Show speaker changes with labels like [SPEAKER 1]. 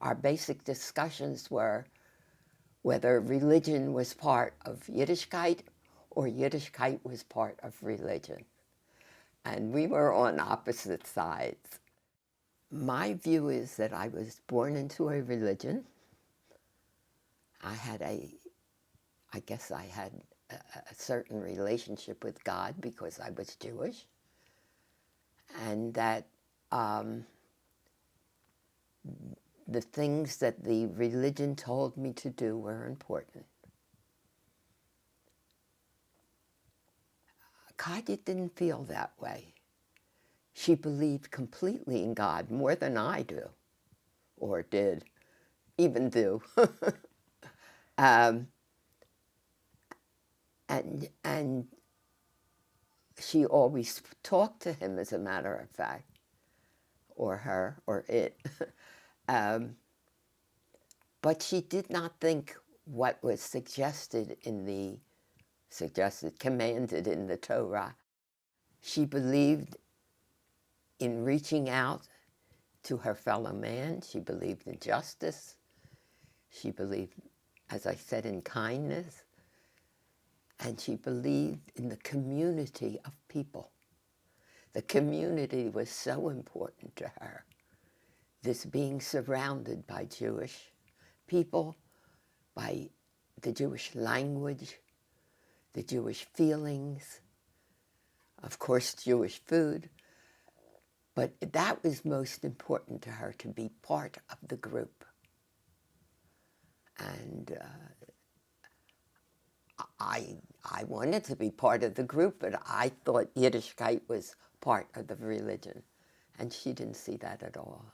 [SPEAKER 1] our basic discussions were whether religion was part of Yiddishkayt or Yiddishkayt was part of religion. And we were on opposite sides. My view is that I was born into a religion. I guess I had a certain relationship with God because I was Jewish, and that the things that the religion told me to do were important. Kadia didn't feel that way. She believed completely in God, more than I do, or did, even do. And she always talked to him, as a matter of fact, or her, or it. But she did not think what was commanded in the Torah. She believed in reaching out to her fellow man. She believed in justice. She believed, as I said, in kindness. And she believed in the community of people. The community was so important to her. This being surrounded by Jewish people, by the Jewish language, the Jewish feelings, of course, Jewish food. But that was most important to her, to be part of the group. And I wanted to be part of the group, but I thought Yiddishkayt was part of the religion. And she didn't see that at all.